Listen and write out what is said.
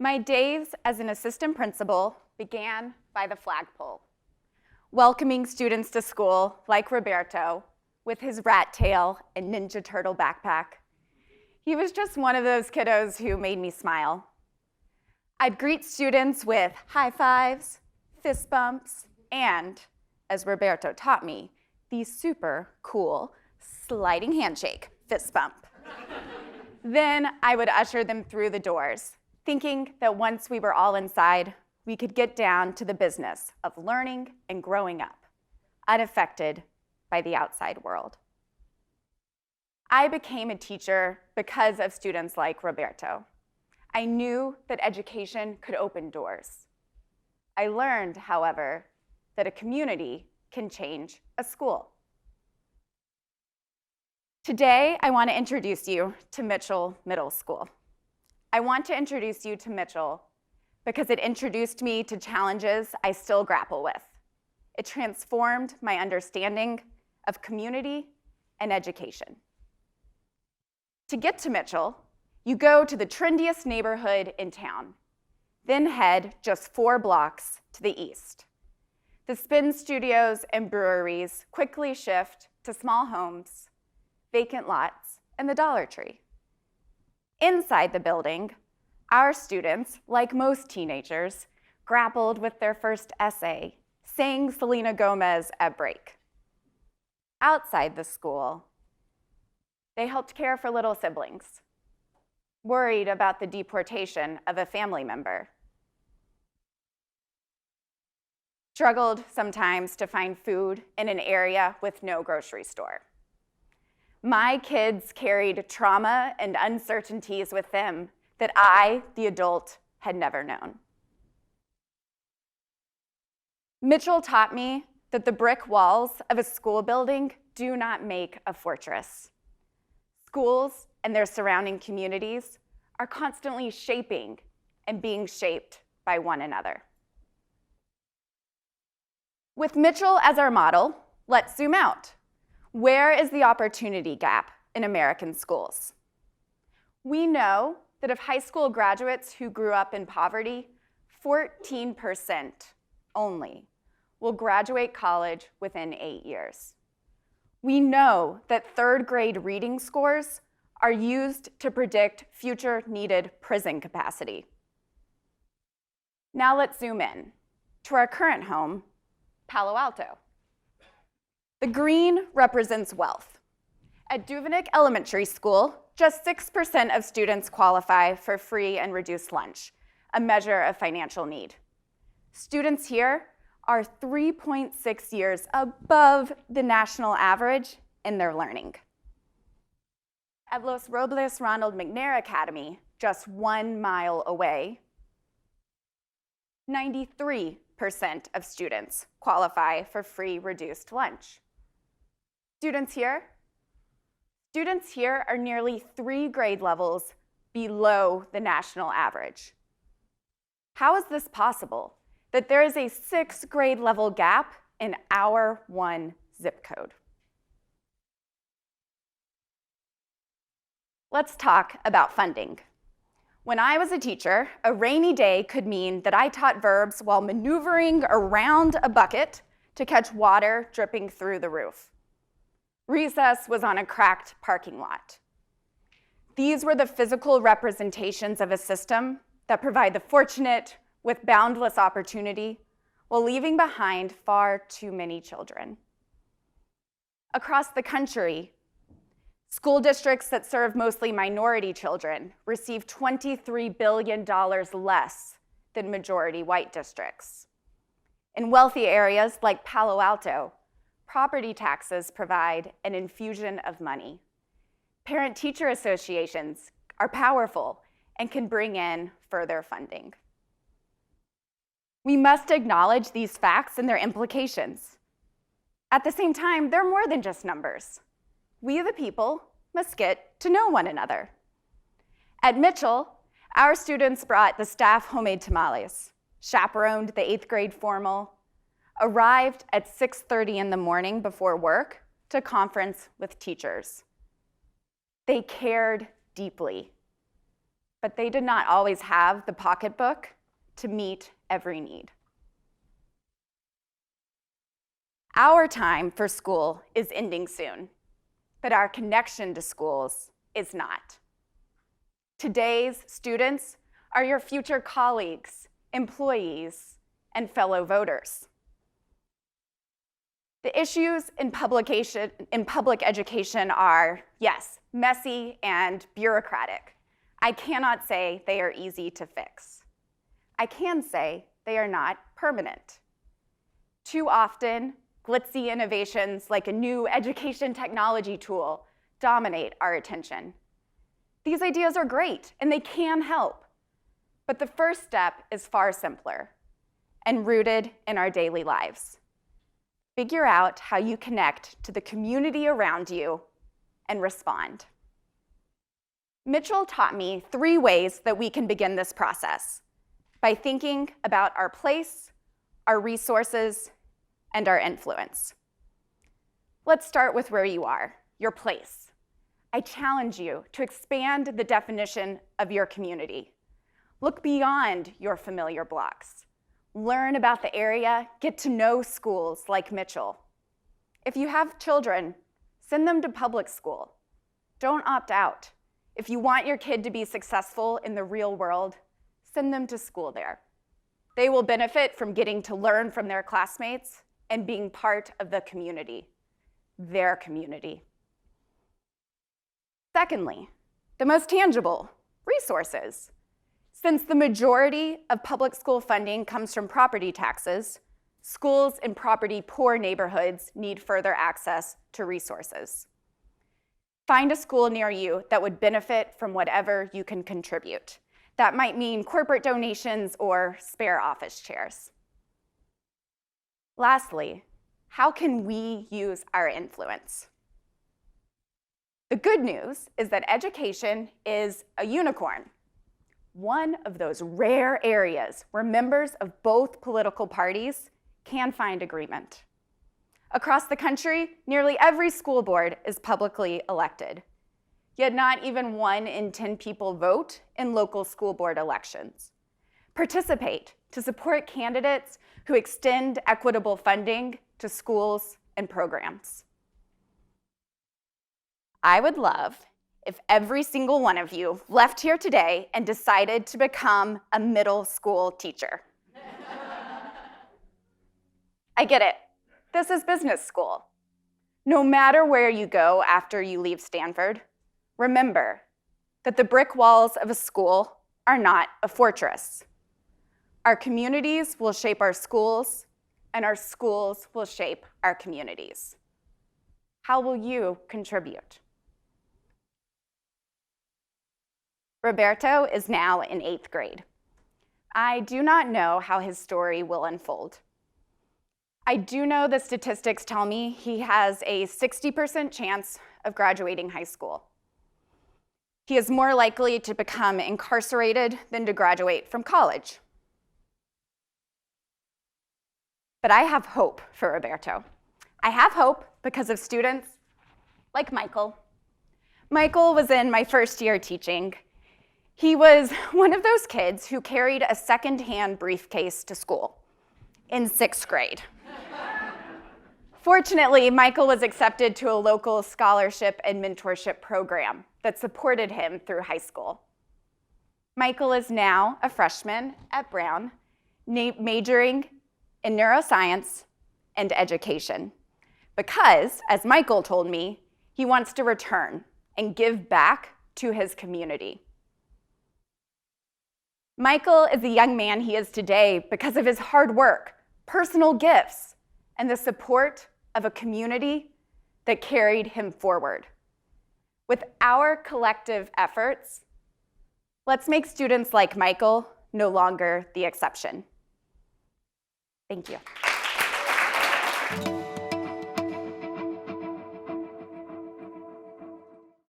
My days as an assistant principal began by the flagpole, welcoming students to school like Roberto with his rat tail and Ninja Turtle backpack. He was just one of those kiddos who made me smile. I'd greet students with high fives, fist bumps, and, as Roberto taught me, the super cool sliding handshake fist bump. Then I would usher them through the doors, thinking that once we were all inside, we could get down to the business of learning and growing up, unaffected by the outside world. I became a teacher because of students like Roberto. I knew that education could open doors. I learned, however, that a community can change a school. Today, I want to introduce you to Mitchell Middle School. I want to introduce you to Mitchell because it introduced me to challenges I still grapple with. It transformed my understanding of community and education. To get to Mitchell, you go to the trendiest neighborhood in town, then head just 4 blocks to the east. The spin studios and breweries quickly shift to small homes, vacant lots, and the Dollar Tree. Inside the building, our students, like most teenagers, grappled with their first essay, sang Selena Gomez at break. Outside the school, they helped care for little siblings, worried about the deportation of a family member, struggled sometimes to find food in an area with no grocery store. My kids carried trauma and uncertainties with them that I, the adult, had never known. Mitchell taught me that the brick walls of a school building do not make a fortress. Schools and their surrounding communities are constantly shaping and being shaped by one another. With Mitchell as our model, let's zoom out. Where is the opportunity gap in American schools? We know that of high school graduates who grew up in poverty, 14% only will graduate college within 8 years. We know that 3rd grade reading scores are used to predict future needed prison capacity. Now let's zoom in to our current home, Palo Alto. The green represents wealth. At Duvenick Elementary School, just 6% of students qualify for free and reduced lunch, a measure of financial need. Students here are 3.6 years above the national average in their learning. At Los Robles Ronald McNair Academy, just 1 mile away, 93% of students qualify for free reduced lunch. Students here are nearly 3 grade levels below the national average. How is this possible, that there is a 6 grade level gap in our 1 zip code? Let's talk about funding. When I was a teacher, a rainy day could mean that I taught verbs while maneuvering around a bucket to catch water dripping through the roof. Recess was on a cracked parking lot. These were the physical representations of a system that provide the fortunate with boundless opportunity while leaving behind far too many children. Across the country, school districts that serve mostly minority children receive $23 billion less than majority white districts. In wealthy areas like Palo Alto, property taxes provide an infusion of money. Parent-teacher associations are powerful and can bring in further funding. We must acknowledge these facts and their implications. At the same time, they're more than just numbers. We, the people, must get to know one another. At Mitchell, our students brought the staff homemade tamales, chaperoned the 8th grade formal, arrived at 6:30 in the morning before work to conference with teachers. They cared deeply. but they did not always have the pocketbook to meet every need. Our time for school is ending soon, but our connection to schools is not. Today's students are your future colleagues, employees, and fellow voters. The issues in public education are, yes, messy and bureaucratic. I cannot say they are easy to fix. I can say they are not permanent. Too often, glitzy innovations like a new education technology tool dominate our attention. These ideas are great and they can help, but the first step is far simpler and rooted in our daily lives. Figure out how you connect to the community around you and respond. Mitchell taught me 3 ways that we can begin this process: by thinking about our place, our resources, and our influence. Let's start with where you are, your place. I challenge you to expand the definition of your community. Look beyond your familiar blocks. Learn about the area, get to know schools like Mitchell. If you have children, send them to public school. Don't opt out. If you want your kid to be successful in the real world, send them to school there. They will benefit from getting to learn from their classmates and being part of the community, their community. Secondly, the most tangible, resources. Since the majority of public school funding comes from property taxes, schools in property-poor neighborhoods need further access to resources. Find a school near you that would benefit from whatever you can contribute. That might mean corporate donations or spare office chairs. Lastly, how can we use our influence? The good news is that education is a unicorn, one of those rare areas where members of both political parties can find agreement. Across the country, nearly every school board is publicly elected, yet not even 1 in 10 people vote in local school board elections. Participate to support candidates who extend equitable funding to schools and programs. I would love if every single one of you left here today and decided to become a middle school teacher. I get it. This is business school. No matter where you go after you leave Stanford, remember that the brick walls of a school are not a fortress. Our communities will shape our schools, and our schools will shape our communities. How will you contribute? Roberto is now in 8th grade. I do not know how his story will unfold. I do know the statistics tell me he has a 60% chance of graduating high school. He is more likely to become incarcerated than to graduate from college. But I have hope for Roberto. I have hope because of students like Michael. Michael was in my first year teaching. He was one of those kids who carried a second-hand briefcase to school in 6th grade. Fortunately, Michael was accepted to a local scholarship and mentorship program that supported him through high school. Michael is now a freshman at Brown, majoring in neuroscience and education, because, as Michael told me, he wants to return and give back to his community. Michael is the young man he is today because of his hard work, personal gifts, and the support of a community that carried him forward. With our collective efforts, let's make students like Michael no longer the exception. Thank you.